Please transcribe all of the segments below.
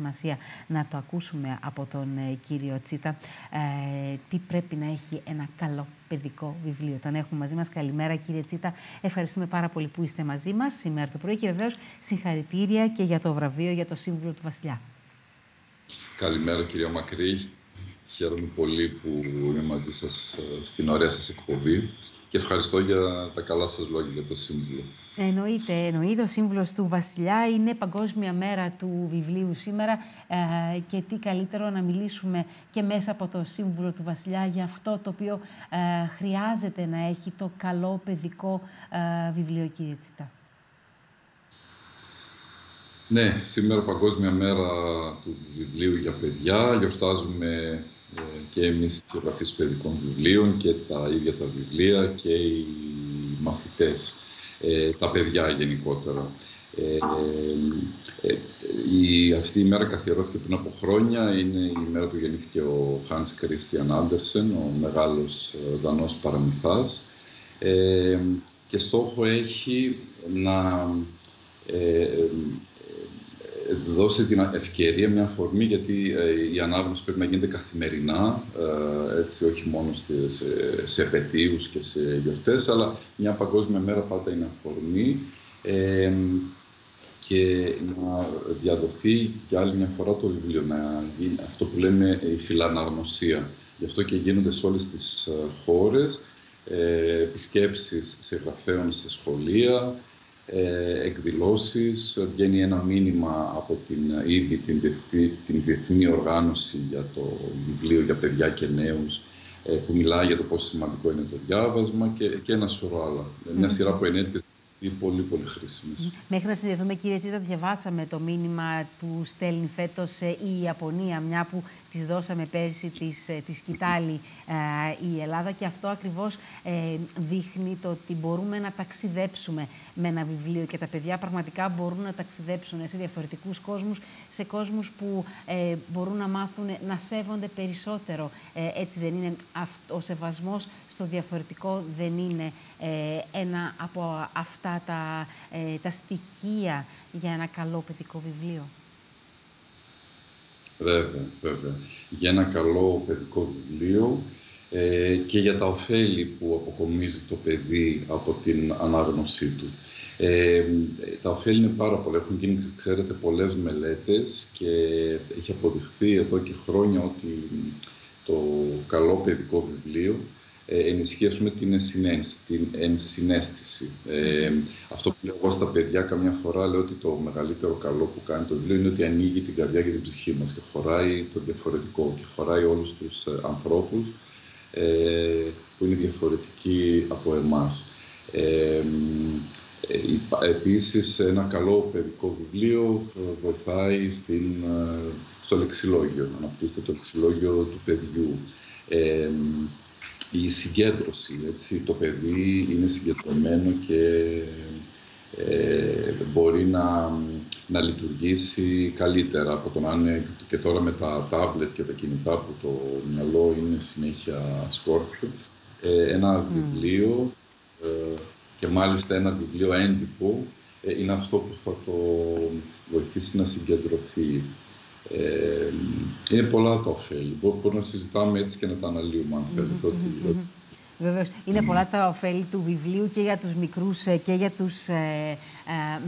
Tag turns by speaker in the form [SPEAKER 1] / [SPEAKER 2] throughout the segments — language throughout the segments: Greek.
[SPEAKER 1] σημασία να το ακούσουμε από τον κύριο Τσίτα. Τι πρέπει να έχει ένα καλό παιδικό βιβλίο. Τον έχουμε μαζί μας. Καλημέρα, κύριε Τσίτα. Ευχαριστούμε πάρα πολύ που είστε μαζί μας σήμερα το πρωί και βεβαίως συγχαρητήρια και για το βραβείο για το Σύμβουλο του Βασιλιά.
[SPEAKER 2] Καλημέρα, κυρία Μακρύ. Χαίρομαι πολύ που είμαι μαζί σας στην ωραία σας εκπομπή και ευχαριστώ για τα καλά σας λόγια για το Σύμβουλο.
[SPEAKER 1] Εννοείται. Ο Σύμβουλος του Βασιλιά είναι Παγκόσμια Μέρα του Βιβλίου σήμερα και τι καλύτερο να μιλήσουμε και μέσα από το Σύμβουλο του Βασιλιά για αυτό το οποίο χρειάζεται να έχει το καλό παιδικό βιβλίο, κύριε Τσίτα.
[SPEAKER 2] Ναι, σήμερα Παγκόσμια Μέρα του Βιβλίου για παιδιά. Γιορτάζουμε και εμείς οι συγγραφείς παιδικών βιβλίων και τα ίδια τα βιβλία και οι μαθητές, τα παιδιά γενικότερα. Αυτή η μέρα καθιερώθηκε πριν από χρόνια. Είναι η μέρα που γεννήθηκε ο Hans Christian Andersen, ο μεγάλος Δανός παραμυθάς. Και στόχο έχει να δώσει την ευκαιρία, μια αφορμή, γιατί η ανάγνωση πρέπει να γίνεται καθημερινά, έτσι, όχι μόνο σε επετείους και σε γιορτές, αλλά μια παγκόσμια μέρα πάντα είναι αφορμή και να διαδοθεί και άλλη μια φορά το βιβλίο, να γίνει αυτό που λέμε η φιλαναγνωσία. Γι' αυτό και γίνονται σε όλες τις χώρες επισκέψεις συγγραφέων σε σχολεία, εκδηλώσεις, βγαίνει ένα μήνυμα από την Διεθνή Οργάνωση για το Βιβλίο για Παιδιά και Νέους, που μιλάει για το πόσο σημαντικό είναι το διάβασμα και ένα σωρό άλλα. Μια σειρά από ενέργειες είναι πολύ, πολύ χρήσιμες. Μέχρι
[SPEAKER 1] να συνδεθούμε, κύριε Τσίτα, διαβάσαμε το μήνυμα που στέλνει φέτος η Ιαπωνία, μια που της δώσαμε πέρσι τη σκητάλη η Ελλάδα, και αυτό ακριβώς δείχνει το ότι μπορούμε να ταξιδέψουμε με ένα βιβλίο και τα παιδιά πραγματικά μπορούν να ταξιδέψουν σε διαφορετικούς κόσμους, σε κόσμους που μπορούν να μάθουν να σέβονται περισσότερο. Έτσι δεν είναι? Ο σεβασμός στο διαφορετικό δεν είναι ένα από αυτά τα στοιχεία για ένα καλό παιδικό βιβλίο?
[SPEAKER 2] Βέβαια. Για ένα καλό παιδικό βιβλίο και για τα ωφέλη που αποκομίζει το παιδί από την ανάγνωσή του. Τα ωφέλη είναι πάρα πολλά. Έχουν γίνει, ξέρετε, πολλές μελέτες και έχει αποδειχθεί εδώ και χρόνια ότι το καλό παιδικό βιβλίο ενισχύσουμε την ενσυναίσθηση. Αυτό που λέω εγώ στα παιδιά καμιά φορά, λέω ότι το μεγαλύτερο καλό που κάνει το βιβλίο είναι ότι ανοίγει την καρδιά και την ψυχή μας και χωράει το διαφορετικό και χωράει όλους τους ανθρώπους που είναι διαφορετικοί από εμάς. Επίσης, ένα καλό παιδικό βιβλίο βοηθάει στο λεξιλόγιο, να αναπτύσσεται το λεξιλόγιο του παιδιού. Η συγκέντρωση, έτσι, το παιδί είναι συγκεντρωμένο και μπορεί να λειτουργήσει καλύτερα από το να είναι και τώρα με τα τάμπλετ και τα κινητά που το μυαλό είναι συνέχεια σκόρπιο. Ένα βιβλίο και μάλιστα ένα βιβλίο έντυπο είναι αυτό που θα το βοηθήσει να συγκεντρωθεί. Είναι πολλά τα ωφέλη. Μπορούμε να συζητάμε έτσι και να τα αναλύουμε, αν θέλετε.
[SPEAKER 1] Βεβαίως. Είναι πολλά τα ωφέλη του βιβλίου και για τους μικρούς και για τους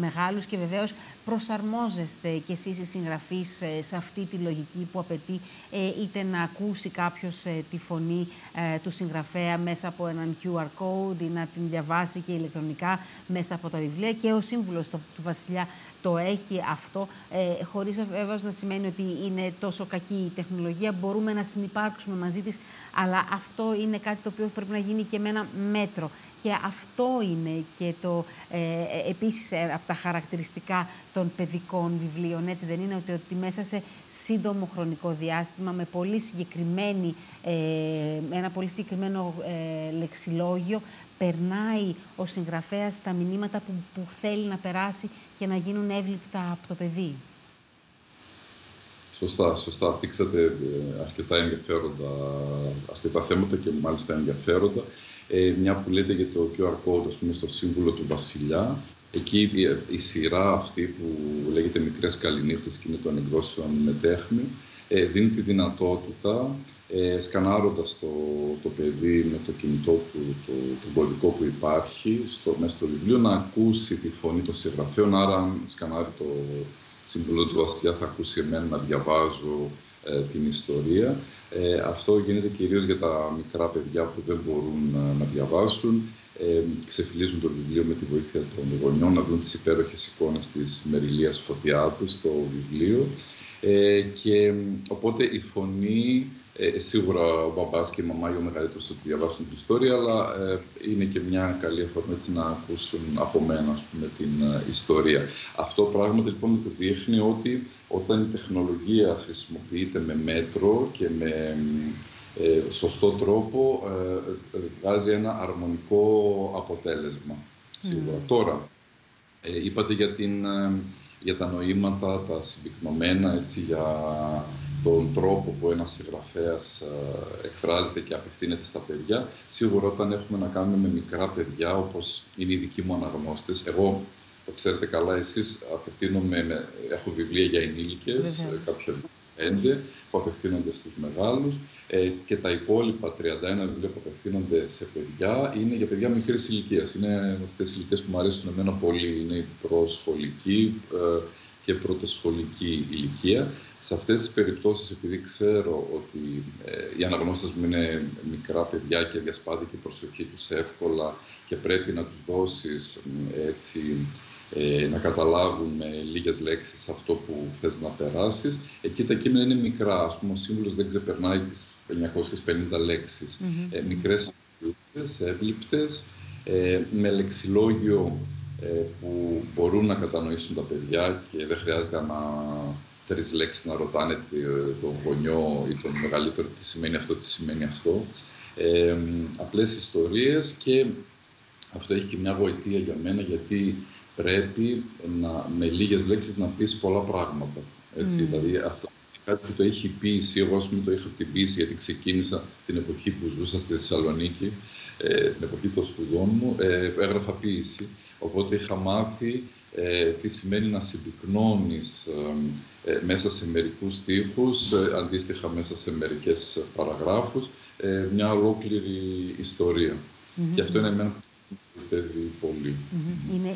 [SPEAKER 1] μεγάλους, και βεβαίως προσαρμόζεστε κι εσείς οι συγγραφείς σε αυτή τη λογική που απαιτεί είτε να ακούσει κάποιος τη φωνή του συγγραφέα μέσα από έναν QR code ή να την διαβάσει και ηλεκτρονικά μέσα από τα βιβλία, και ο Σύμβουλος του Βασιλιά το έχει αυτό, χωρίς βέβαιως να σημαίνει ότι είναι τόσο κακή η τεχνολογία. Μπορούμε να συνυπάρξουμε μαζί της, αλλά αυτό είναι κάτι το οποίο πρέπει να γίνει και με ένα μέτρο. Και αυτό είναι και επίσης από τα χαρακτηριστικά των παιδικών βιβλίων. Έτσι δεν είναι? Ότι μέσα σε σύντομο χρονικό διάστημα, με ένα πολύ συγκεκριμένο λεξιλόγιο, περνάει ο συγγραφέας τα μηνύματα που θέλει να περάσει και να γίνουν εύληπτα από το παιδί.
[SPEAKER 2] Σωστά. Θίξατε αρκετά θέματα και μάλιστα ενδιαφέροντα. Μια που λέτε για το QR code, ας πούμε, στο Σύμβουλο του Βασιλιά, Εκεί η σειρά αυτή που λέγεται «Μικρές Καληνύχτες» και είναι των εκδόσεων Μετέχνη, δίνει τη δυνατότητα, σκανάροντας το παιδί με το κινητό του, τον κωδικό που υπάρχει μέσα στο βιβλίο, να ακούσει τη φωνή των συγγραφέων. Άρα, αν σκανάρει το σύμβολο του βασιλιά, θα ακούσει εμένα να διαβάζω την ιστορία. Αυτό γίνεται κυρίως για τα μικρά παιδιά που δεν μπορούν να διαβάσουν. Ξεφυλίζουν το βιβλίο με τη βοήθεια των γονιών, να δουν τις υπέροχες εικόνες της Μεριλίας Φωτιάδου στο βιβλίο. Και οπότε η φωνή, σίγουρα ο μπαμπάς και η μαμά ή ο μεγαλύτερος ότι διαβάσουν την ιστορία, αλλά είναι και μια καλή αφορμή να ακούσουν από μένα, ας πούμε, την ιστορία. Αυτό πράγματι λοιπόν δείχνει ότι όταν η τεχνολογία χρησιμοποιείται με μέτρο και με σωστό τρόπο, βγάζει ένα αρμονικό αποτέλεσμα, σίγουρα. Τώρα, είπατε για τα νοήματα, τα συμπυκνωμένα, έτσι, για τον τρόπο που ένας συγγραφέας εκφράζεται και απευθύνεται στα παιδιά. Σίγουρα όταν έχουμε να κάνουμε με μικρά παιδιά, όπως είναι οι δικοί μου αναγνώστες, εγώ, το ξέρετε καλά εσείς, έχω βιβλία για ενήλικες, κάποια 5 που απευθύνονται στους μεγάλους, και τα υπόλοιπα 31 βιβλία που απευθύνονται σε παιδιά είναι για παιδιά μικρής ηλικίας. Είναι αυτές οι ηλικίες που μου αρέσουν εμένα πολύ, είναι η προσχολική και πρωτοσχολική ηλικία. Σε αυτές τις περιπτώσεις, επειδή ξέρω ότι οι αναγνώστες μου είναι μικρά παιδιά και διασπάται και η προσοχή τους εύκολα και πρέπει να τους δώσεις έτσι, να καταλάβουν με λίγες λέξεις αυτό που θες να περάσεις. Εκεί τα κείμενα είναι μικρά. Ας πούμε, ο σύμβολος δεν ξεπερνάει τις 950 λέξεις. Μικρές, εύληπτες, με λεξιλόγιο που μπορούν να κατανοήσουν τα παιδιά και δεν χρειάζεται ανά 3 λέξεις να ρωτάνε τον γονιό ή τον μεγαλύτερο τι σημαίνει αυτό, τι σημαίνει αυτό. Απλές ιστορίες, και αυτό έχει και μια γοητεία για μένα, γιατί πρέπει με λίγες λέξεις να πεις πολλά πράγματα. Έτσι, δηλαδή αυτό κάτι που το έχει ποίηση. Εγώ, ας πούμε, το είχα την ποίηση γιατί ξεκίνησα την εποχή που ζούσα στη Θεσσαλονίκη, την εποχή των σπουδών μου, έγραφα ποίηση. Οπότε είχα μάθει τι σημαίνει να συμπυκνώνεις μέσα σε μερικούς στίχους, αντίστοιχα μέσα σε μερικές παραγράφους, μια ολόκληρη ιστορία. Και αυτό είναι εμένα πολύ.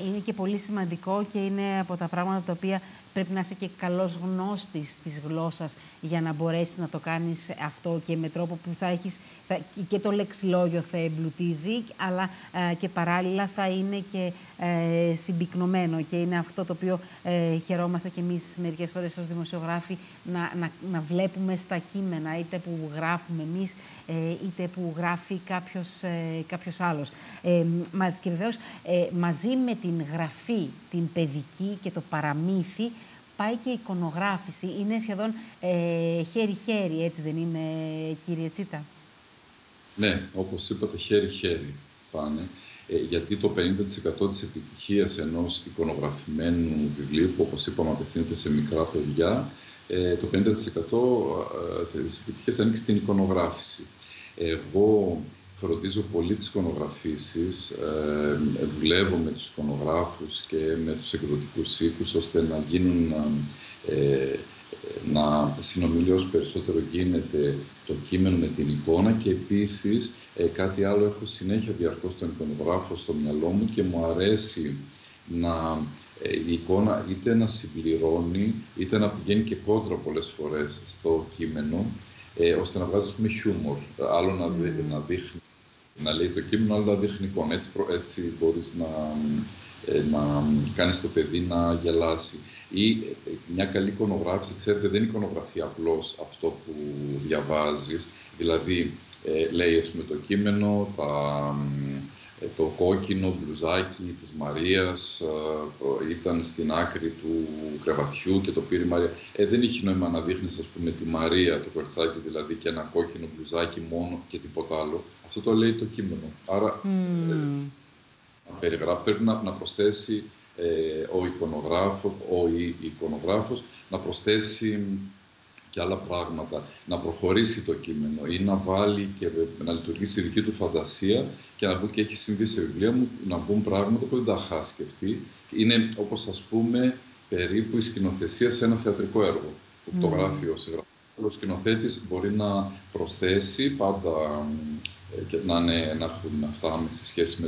[SPEAKER 1] Είναι και πολύ σημαντικό και είναι από τα πράγματα τα οποία πρέπει να είσαι και καλός γνώστης της γλώσσας για να μπορέσεις να το κάνεις αυτό, και με τρόπο που θα έχεις και το λεξιλόγιο θα εμπλουτίζει, αλλά και παράλληλα θα είναι και συμπυκνωμένο, και είναι αυτό το οποίο χαιρόμαστε κι εμείς μερικές φορές ως δημοσιογράφοι να βλέπουμε στα κείμενα, είτε που γράφουμε εμείς είτε που γράφει κάποιος άλλος. Και βεβαίως μαζί με την γραφή, την παιδική και το παραμύθι, πάει και η εικονογράφηση. Είναι σχεδόν χέρι-χέρι, έτσι δεν είναι, κύριε Τσίτα?
[SPEAKER 2] Ναι, όπως είπατε, χέρι-χέρι πάνε. Γιατί το 50% της επιτυχίας ενός εικονογραφημένου βιβλίου, που όπως είπαμε απευθύνεται σε μικρά παιδιά, το 50% της επιτυχίας ανήκει στην εικονογράφηση. Εγώ φροντίζω πολύ τις εικονογραφήσεις, δουλεύω με τους εικονογράφους και με τους εκδοτικούς οίκους, ώστε να γίνουν, να συνομιλεί όσο περισσότερο γίνεται το κείμενο με την εικόνα. Και επίσης κάτι άλλο, έχω συνέχεια διαρκώς τον εικονογράφο στο μυαλό μου και μου αρέσει η εικόνα είτε να συμπληρώνει είτε να πηγαίνει και κόντρα πολλές φορές στο κείμενο, ώστε να βγάζει, χιούμορ. Άλλο να δείχνει, να λέει το κείμενο, άλλο να δείχνει εικόνα. Έτσι μπορείς να κάνεις το παιδί να γελάσει. Ή μια καλή εικονογράφηση, ξέρετε, δεν εικονογραφεί απλώς αυτό που διαβάζεις. Δηλαδή, λέει, ας πούμε, το κείμενο, το κόκκινο μπλουζάκι της Μαρίας ήταν στην άκρη του κρεβατιού και το πήρε η Μαρία. Δεν έχει νόημα να δείχνεις, ας πούμε, τη Μαρία, το κοριτσάκι δηλαδή, και ένα κόκκινο μπλουζάκι μόνο και τίποτα άλλο. Αυτό το λέει το κείμενο. Άρα πρέπει να προσθέσει ο εικονογράφος, η εικονογράφος, να προσθέσει και άλλα πράγματα, να προχωρήσει το κείμενο ή να βάλει και να λειτουργήσει τη δική του φαντασία και να μπουν, και έχει συμβεί σε βιβλία μου, να μπουν πράγματα που δεν τα είχα σκεφτεί. Είναι, όπως ας πούμε, περίπου η σκηνοθεσία σε ένα θεατρικό έργο που το γράφει ο συγγραφέας. Ο σκηνοθέτης μπορεί να προσθέσει πάντα και να έχουν αυτά άμεση σχέση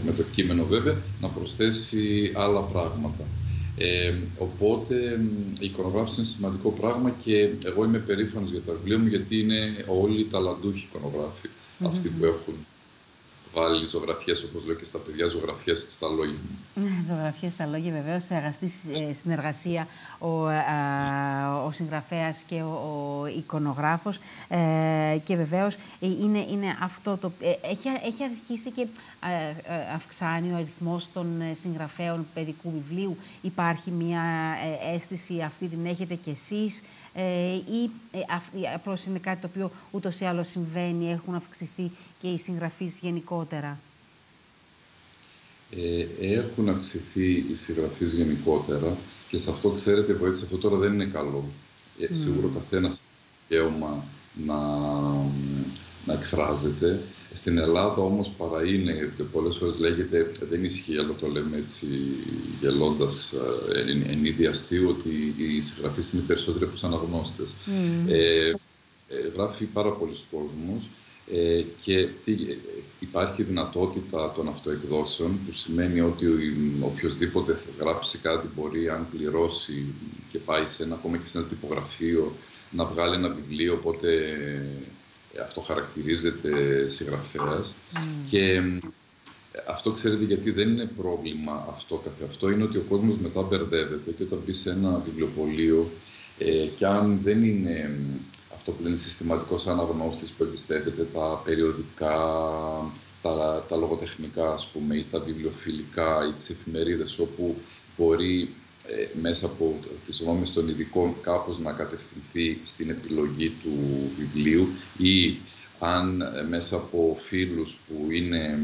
[SPEAKER 2] με το κείμενο βέβαια, να προσθέσει άλλα πράγματα. Οπότε η εικονογράφηση είναι σημαντικό πράγμα και εγώ είμαι περήφανος για τα βιβλία μου, γιατί είναι όλοι ταλαντούχοι εικονογράφοι, αυτοί που έχουν βάλει ζωγραφιές, όπως λέω και στα παιδιά, ζωγραφιές στα λόγια μου.
[SPEAKER 1] Ζωγραφιές στα λόγια, βεβαίως, σε αγαστή συνεργασία ο συγγραφέας και ο εικονογράφος. Και βεβαίως είναι αυτό το... Έχει αρχίσει και αυξάνει ο αριθμός των συγγραφέων παιδικού βιβλίου. Υπάρχει μια αίσθηση, αυτή την έχετε κι εσείς, ή απλώς είναι κάτι το οποίο ούτως ή άλλως συμβαίνει, έχουν αυξηθεί και οι συγγραφείς γενικότερα?
[SPEAKER 2] Έχουν αυξηθεί οι συγγραφείς γενικότερα και σε αυτό, ξέρετε, βοήθησε, αυτό τώρα δεν είναι καλό. Σίγουρα ο καθένας έχει δικαίωμα να εκφράζεται. Στην Ελλάδα όμως παρά είναι, και πολλές φορές λέγεται, δεν ισχύει, αλλά το λέμε έτσι γελώντας εν είδη αστείου, ότι οι συγγραφείς είναι περισσότεροι από τους αναγνώστες. Γράφει πάρα πολλοί κόσμος και υπάρχει δυνατότητα των αυτοεκδόσεων, που σημαίνει ότι οποιοσδήποτε γράψει κάτι μπορεί, αν πληρώσει και πάει ακόμα και σε ένα τυπογραφείο, να βγάλει ένα βιβλίο, οπότε αυτό χαρακτηρίζεται συγγραφέας. Και αυτό, ξέρετε, γιατί δεν είναι πρόβλημα αυτό καθ' αυτό, είναι ότι ο κόσμος μετά μπερδεύεται και όταν μπει σε ένα βιβλιοπωλείο και αν δεν είναι αυτό που λένε συστηματικός αναγνώστης που εμπιστεύεται τα περιοδικά, τα λογοτεχνικά, ας πούμε, ή τα βιβλιοφιλικά ή τις εφημερίδες, όπου μπορεί μέσα από τις γνώμες των ειδικών κάπως να κατευθυνθεί στην επιλογή του βιβλίου, ή αν μέσα από φίλους που είναι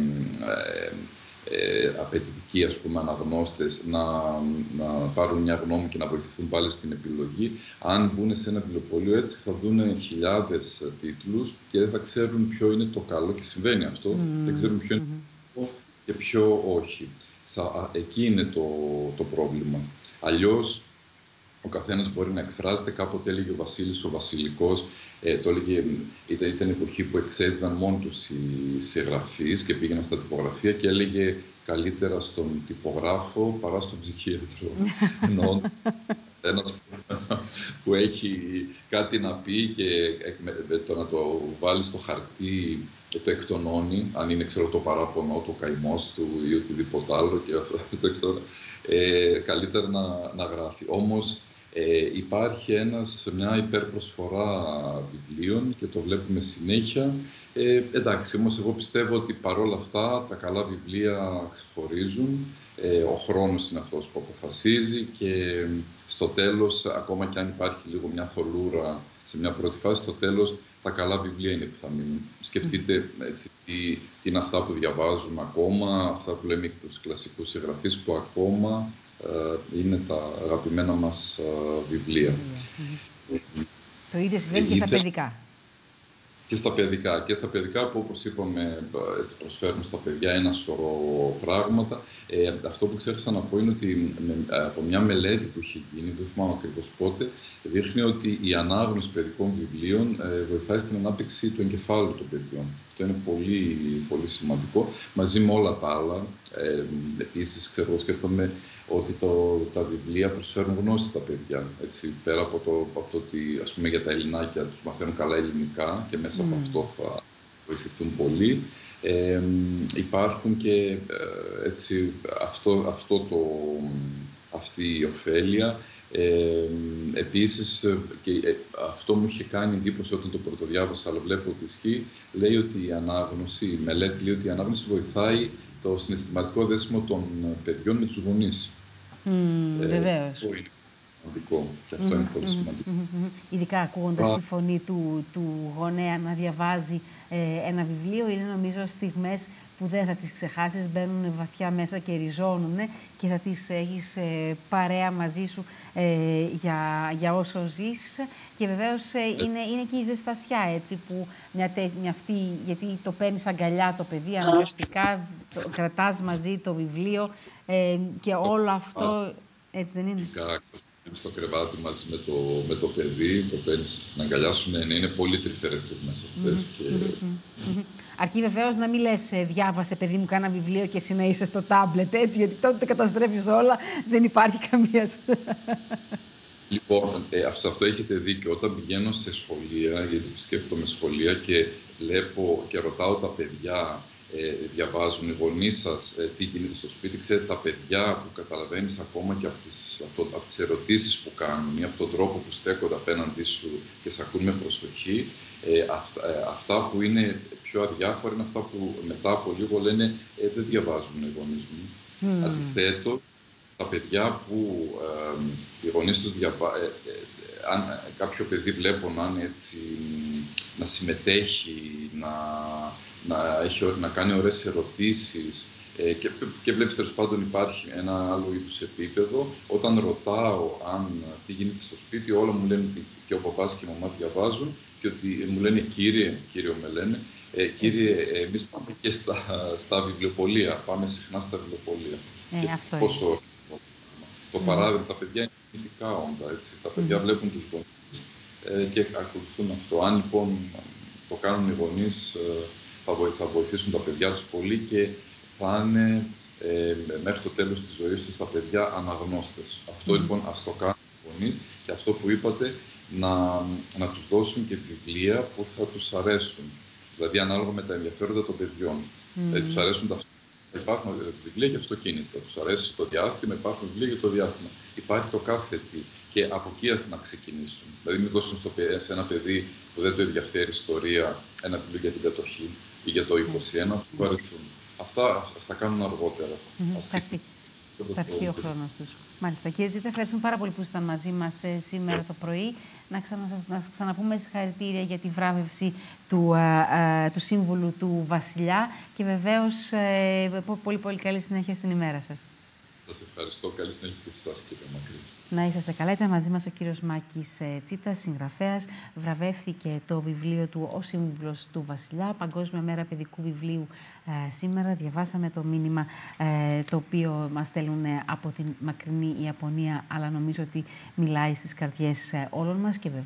[SPEAKER 2] απαιτητικοί, ας πούμε, αναγνώστες, να πάρουν μια γνώμη και να βοηθηθούν πάλι στην επιλογή. Αν μπουν σε ένα βιβλιοπωλείο έτσι, θα δουν χιλιάδες τίτλους και δεν θα ξέρουν ποιο είναι το καλό, και συμβαίνει αυτό, δεν ξέρουν ποιο είναι το καλό και ποιο όχι. Εκεί είναι το πρόβλημα. Αλλιώς ο καθένας μπορεί να εκφράζεται. Κάποτε έλεγε ο Βασίλης ο Βασιλικός, το έλεγε, ήταν εποχή που εξέδιδαν μόνοι τους οι συγγραφείς και πήγαιναν στα τυπογραφεία και έλεγε καλύτερα στον τυπογράφο παρά στον ψυχίατρο. Ενώ ένας που έχει κάτι να πει και το να το βάλει στο χαρτί και το εκτονώνει, αν είναι, ξέρω, το παράπονο, το καημός του ή οτιδήποτε άλλο, και αυτό το εκτονώνει, καλύτερα να γράφει. Όμως υπάρχει μια υπερπροσφορά βιβλίων και το βλέπουμε συνέχεια. Εντάξει, όμως εγώ πιστεύω ότι παρόλα αυτά τα καλά βιβλία ξεχωρίζουν. Ο χρόνος είναι αυτός που αποφασίζει και στο τέλος, ακόμα και αν υπάρχει λίγο μια θολούρα σε μια πρώτη φάση, στο τέλος τα καλά βιβλία είναι που θα μείνουν. Σκεφτείτε έτσι, τι είναι αυτά που διαβάζουμε ακόμα, αυτά που λέμε τους κλασικούς συγγραφείς, που ακόμα είναι τα αγαπημένα μας βιβλία.
[SPEAKER 1] Το ίδιο συμβαίνει και στα παιδικά.
[SPEAKER 2] Και στα παιδικά που, όπως είπαμε, προσφέρουν στα παιδιά ένα σωρό πράγματα. Αυτό που ξέχασα να πω είναι ότι από μια μελέτη που είχε γίνει, δεν θυμάμαι ακριβώς πότε, δείχνει ότι η ανάγνωση παιδικών βιβλίων βοηθάει στην ανάπτυξη του εγκεφάλου των παιδιών. Αυτό είναι πολύ, πολύ σημαντικό, μαζί με όλα τα άλλα. Επίσης, σκέφτομαι ότι τα βιβλία προσφέρουν γνώση στα παιδιά. Έτσι, πέρα από το ότι, ας πούμε, για τα ελληνάκια τους μαθαίνουν καλά ελληνικά και μέσα από αυτό θα βοηθηθούν πολύ. Υπάρχουν και έτσι, αυτή η ωφέλεια. Επίσης, και αυτό μου είχε κάνει εντύπωση όταν το πρωτοδιάβασα, αλλά βλέπω ότι ισχύει, λέει ότι η μελέτη λέει ότι η ανάγνωση βοηθάει το συναισθηματικό δέσιμο των παιδιών με τους γονείς.
[SPEAKER 1] Βεβαίως.
[SPEAKER 2] σημαντικό. Και αυτό είναι πολύ σημαντικό.
[SPEAKER 1] Ειδικά ακούγοντας τη φωνή του γονέα να διαβάζει ένα βιβλίο, είναι νομίζω στιγμές που δεν θα τις ξεχάσεις, μπαίνουν βαθιά μέσα και ριζώνουν και θα τις έχεις παρέα μαζί σου για όσο ζεις. Και βεβαίως είναι και η ζεστασιά, έτσι, που αυτή, γιατί το παίρνεις αγκαλιά το παιδί, αναγκαστικά κρατάς μαζί το βιβλίο και όλο αυτό, έτσι δεν είναι?
[SPEAKER 2] Στο κρεβάτι μαζί με το παιδί, το παίρνεις στην αγκαλιά σου, είναι πολύ τρυφερές στιγμές αυτές.
[SPEAKER 1] Αρκεί βεβαίως να μην λες διάβασε παιδί μου κάνα βιβλίο και εσύ να είσαι στο τάμπλετ, έτσι, γιατί τότε τα καταστρέφεις όλα, δεν υπάρχει καμία σου.
[SPEAKER 2] Λοιπόν, σε αυτό έχετε δίκιο. Όταν πηγαίνω σε σχολεία, γιατί σκέφτομαι σχολεία και βλέπω και ρωτάω τα παιδιά, διαβάζουν οι γονείς σας τι γίνεται στο σπίτι, ξέρετε, τα παιδιά που καταλαβαίνεις ακόμα και από τις ερωτήσεις που κάνουν ή από τον τρόπο που στέκονται απέναντί σου και σε ακούν με προσοχή, αυτά που είναι πιο αδιάφορα είναι αυτά που μετά από λίγο λένε δεν διαβάζουν οι γονείς μου. Αντιθέτως, τα παιδιά που οι γονείς τους αν κάποιο παιδί βλέπω να είναι έτσι, να συμμετέχει, να κάνει ωραίες ερωτήσεις και βλέπεις τέλος πάντων υπάρχει ένα άλλο είδους επίπεδο. Όταν ρωτάω τι γίνεται στο σπίτι, όλα μου λένε ότι και ο παπάς και η μαμά διαβάζουν και ότι μου λένε κύριο με λένε, κύριε, εμείς πάμε και στα βιβλιοπωλεία, πάμε συχνά στα βιβλιοπωλεία.
[SPEAKER 1] Αυτό
[SPEAKER 2] πόσο το παράδειγμα, τα παιδιά είναι ειδικά όντα, έτσι. Τα παιδιά βλέπουν τους γονείς και ακολουθούν αυτό. Αν λοιπόν το κάνουν οι γονείς, θα βοηθήσουν τα παιδιά τους πολύ και θα είναι μέχρι το τέλος της ζωής τους τα παιδιά αναγνώστες. Αυτό λοιπόν ας το κάνουν οι γονείς και αυτό που είπατε, να τους δώσουν και βιβλία που θα τους αρέσουν. Δηλαδή ανάλογα με τα ενδιαφέροντα των παιδιών. Τους αρέσουν τα υπάρχουν βιβλία για αυτοκίνητα. Τους αρέσει το διάστημα, υπάρχουν βιβλία για το διάστημα. Υπάρχει το κάθε τι. Και από εκεί να ξεκινήσουν. Δηλαδή, μην δώσουν σε ένα παιδί που δεν το ενδιαφέρει ιστορία ένα βιβλίο για την κατοχή ή για το 21, που του αρέσουν. Αυτά θα κάνουν αργότερα.
[SPEAKER 1] Θα έρθει ο χρόνος τους. Μάλιστα. Κύριε Τσίτα, ευχαριστούμε πάρα πολύ που ήσασταν μαζί μας σήμερα το πρωί. Να ξαναπούμε συγχαρητήρια για τη βράβευση του σύμβουλου του Βασιλιά και βεβαίως πολύ καλή συνέχεια στην ημέρα σας.
[SPEAKER 2] Σας ευχαριστώ. Καλή συνέχεια και σε εσάς, κύριε Μακρύ.
[SPEAKER 1] Να είσαστε καλά. Ήταν μαζί μας ο κύριος Μάκης Τσίτας, συγγραφέας. Βραβεύθηκε το βιβλίο του «Ο Σύμβουλος του Βασιλιά», Παγκόσμια Μέρα Παιδικού Βιβλίου σήμερα. Διαβάσαμε το μήνυμα το οποίο μας στέλνουν από την μακρινή Ιαπωνία, αλλά νομίζω ότι μιλάει στις καρδιές όλων μας και βεβαίως